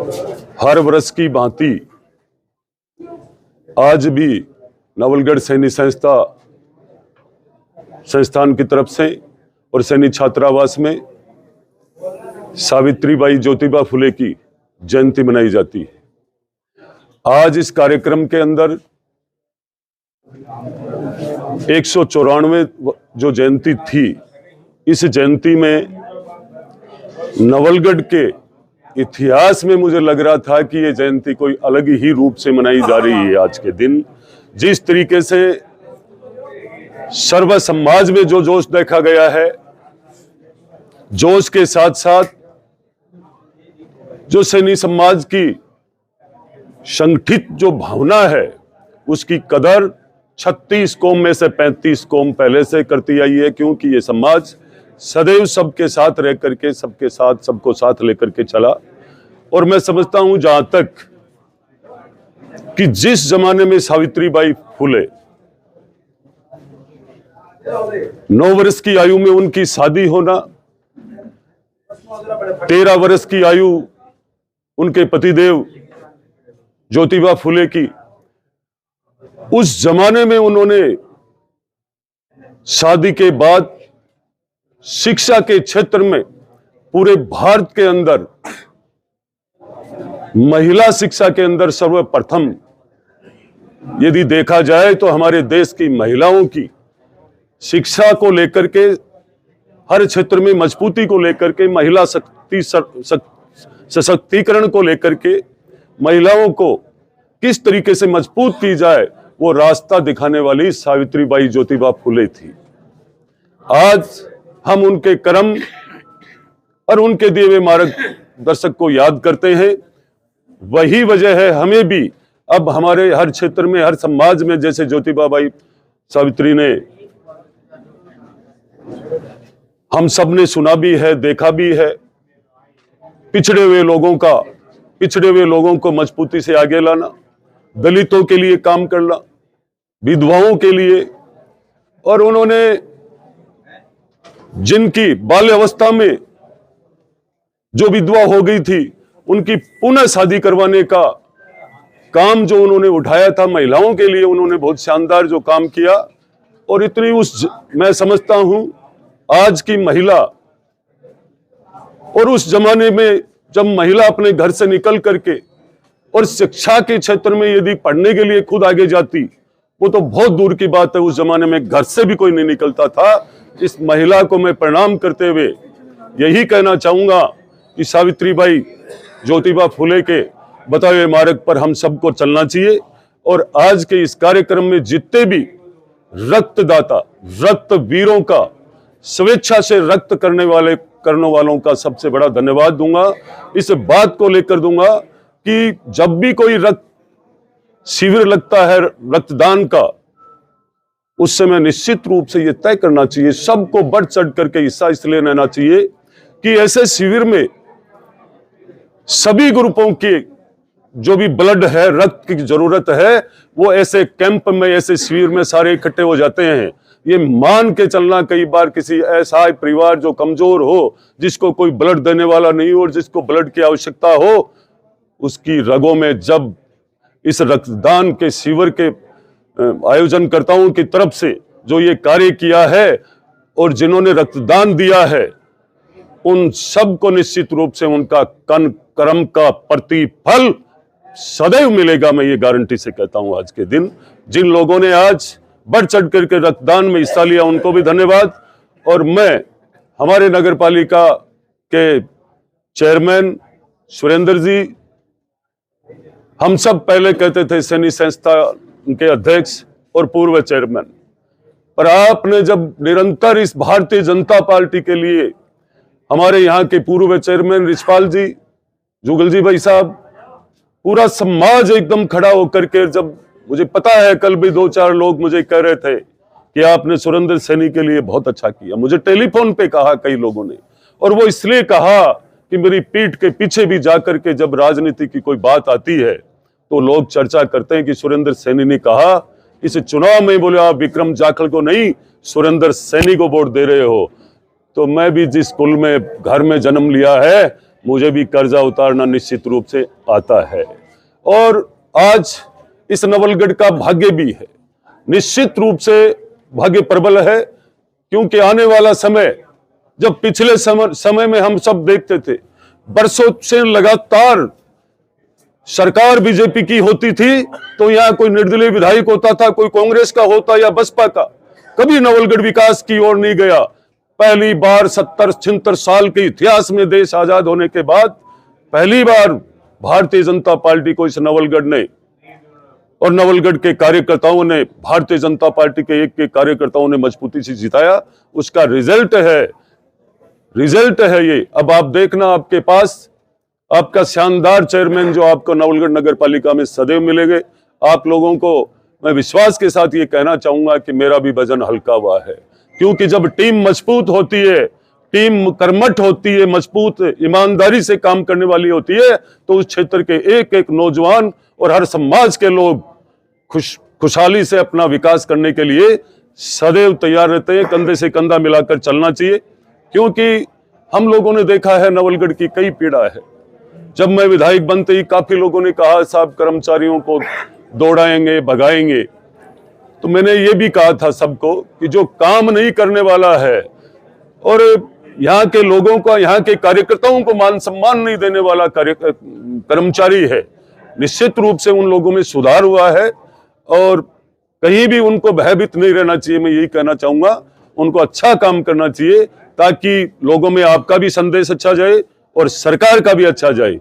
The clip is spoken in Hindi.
हर वर्ष की भांति आज भी नवलगढ़ सैनिक संस्थान की तरफ से और सैनिक छात्रावास में सावित्रीबाई ज्योतिबा फुले की जयंती मनाई जाती है। आज इस कार्यक्रम के अंदर 194 जो जयंती थी, इस जयंती में नवलगढ़ के इतिहास में मुझे लग रहा था कि ये जयंती कोई अलग ही रूप से मनाई जा रही है। आज के दिन जिस तरीके से सर्व समाज में जो जोश देखा गया है, जोश के साथ साथ जो सैनिक समाज की संगठित जो भावना है, उसकी कदर 36 कौम में से 35 कौम पहले से करती आई है, क्योंकि ये समाज सदैव सबके साथ रह करके सबके साथ सबको साथ लेकर के चला। और मैं समझता हूं जहां तक कि जिस जमाने में सावित्रीबाई फुले 9 वर्ष की आयु में उनकी शादी होना, 13 वर्ष की आयु उनके पतिदेव ज्योतिबा फुले की, उस जमाने में उन्होंने शादी के बाद शिक्षा के क्षेत्र में पूरे भारत के अंदर महिला शिक्षा के अंदर सर्वप्रथम यदि देखा जाए तो हमारे देश की महिलाओं की शिक्षा को लेकर के, हर क्षेत्र में मजबूती को लेकर के, महिला सशक्तिकरण को लेकर के, महिलाओं को किस तरीके से मजबूत की जाए, वो रास्ता दिखाने वाली सावित्रीबाई ज्योतिबा फुले थी। आज हम उनके कर्म और उनके दिए हुए मार्गदर्शक को याद करते हैं। वही वजह है हमें भी अब हमारे हर क्षेत्र में, हर समाज में, जैसे ज्योतिबा बाई सावित्री ने हम सब ने सुना भी है, देखा भी है, पिछड़े हुए लोगों को मजबूती से आगे लाना, दलितों के लिए काम करना, विधवाओं के लिए, और उन्होंने जिनकी बाल्य अवस्था में जो विधवा हो गई थी, उनकी पुनः शादी करवाने का काम जो उन्होंने उठाया था, महिलाओं के लिए उन्होंने बहुत शानदार जो काम किया। और इतनी मैं समझता हूं आज की महिला और उस जमाने में जब महिला अपने घर से निकल करके और शिक्षा के क्षेत्र में यदि पढ़ने के लिए खुद आगे जाती, वो तो बहुत दूर की बात है, उस जमाने में घर से भी कोई नहीं निकलता था। इस महिला को मैं प्रणाम करते हुए यही कहना चाहूंगा कि सावित्रीबाई ज्योतिबा फुले के बताए हुए मार्ग पर हम सबको चलना चाहिए। और आज के इस कार्यक्रम में जितने भी रक्तदाता, रक्तवीरों का, स्वेच्छा से रक्त करने वालों का सबसे बड़ा धन्यवाद दूंगा। इस बात को लेकर दूंगा कि जब भी कोई रक्त शिविर लगता है रक्तदान का, उस समय निश्चित रूप से यह तय करना चाहिए, सबको बढ़ चढ़ करके हिस्सा इसलिए लेना चाहिए कि ऐसे शिविर में सभी ग्रुपों के जो भी ब्लड है, रक्त की जरूरत है, वो ऐसे कैंप में, ऐसे शिविर में सारे इकट्ठे हो जाते हैं। ये मान के चलना, कई बार किसी ऐसा परिवार जो कमजोर हो, जिसको कोई ब्लड देने वाला नहीं हो और जिसको ब्लड की आवश्यकता हो, उसकी रगों में जब इस रक्तदान के शिविर के आयोजनकर्ताओं की तरफ से जो ये कार्य किया है और जिन्होंने रक्तदान दिया है, उन सब को निश्चित रूप से उनका कर्म का प्रतिफल सदैव मिलेगा। मैं ये गारंटी से कहता हूं। आज के दिन जिन लोगों ने आज बढ़ चढ़ करके रक्तदान में हिस्सा लिया, उनको भी धन्यवाद। और मैं हमारे नगर पालिका के चेयरमैन सुरेंद्र जी, हम सब पहले कहते थे सैनिक संस्था के अध्यक्ष और पूर्व चेयरमैन, पर आपने जब निरंतर इस भारतीय जनता पार्टी के लिए हमारे यहाँ के पूर्व चेयरमैन रिछपाल जी, जुगल जी भाई साहब, पूरा समाज एकदम खड़ा होकर के, जब मुझे पता है कल भी 2-4 लोग मुझे कह रहे थे कि आपने सुरेंद्र सैनी के लिए बहुत अच्छा किया, मुझे टेलीफोन पे कहा कई लोगों ने, और वो इसलिए कहा कि मेरी पीठ के पीछे भी जाकर के जब राजनीति की कोई बात आती है तो लोग चर्चा करते हैं कि सुरेंद्र सैनी ने कहा इस चुनाव में, बोले आप विक्रम जाखड़ को नहीं, सुरेंद्र सैनी को वोट दे रहे हो। तो मैं भी जिस कुल में, घर में जन्म लिया है, मुझे भी कर्जा उतारना निश्चित रूप से आता है। और आज इस नवलगढ़ का भाग्य भी है, निश्चित रूप से भाग्य प्रबल है, क्योंकि आने वाला समय, जब पिछले समय में हम सब देखते थे बरसों से लगातार सरकार बीजेपी की होती थी, तो यहाँ कोई निर्दलीय विधायक होता था, कोई कांग्रेस का होता या बसपा का, कभी नवलगढ़ विकास की ओर नहीं गया। पहली बार 70-76 साल के इतिहास में देश आजाद होने के बाद पहली बार भारतीय जनता पार्टी को इस नवलगढ़ ने और नवलगढ़ के कार्यकर्ताओं ने, भारतीय जनता पार्टी के एक कार्यकर्ताओं ने मजबूती से जिताया। उसका रिजल्ट है ये। अब आप देखना, आपके पास आपका शानदार चेयरमैन जो आपको नवलगढ़ नगर पालिका में सदैव मिलेंगे। आप लोगों को मैं विश्वास के साथ ये कहना चाहूंगा कि मेरा भी वजन हल्का हुआ है, क्योंकि जब टीम मजबूत होती है, टीम कर्मठ होती है, मजबूत ईमानदारी से काम करने वाली होती है, तो उस क्षेत्र के एक एक नौजवान और हर समाज के लोग खुशहाली से अपना विकास करने के लिए सदैव तैयार रहते हैं। कंधे से कंधा मिलाकर चलना चाहिए, क्योंकि हम लोगों ने देखा है नवलगढ़ की कई पीड़ा है। जब मैं विधायक बनते ही काफी लोगों ने कहा साहब कर्मचारियों को दौड़ाएंगे, भगाएंगे, तो मैंने ये भी कहा था सबको कि जो काम नहीं करने वाला है और यहाँ के लोगों का, यहाँ के कार्यकर्ताओं को मान सम्मान नहीं देने वाला कर्मचारी है, निश्चित रूप से उन लोगों में सुधार हुआ है और कहीं भी उनको भयभीत नहीं रहना चाहिए। मैं यही कहना चाहूंगा, उनको अच्छा काम करना चाहिए, ताकि लोगों में आपका भी संदेश अच्छा जाए और सरकार का भी अच्छा जाए।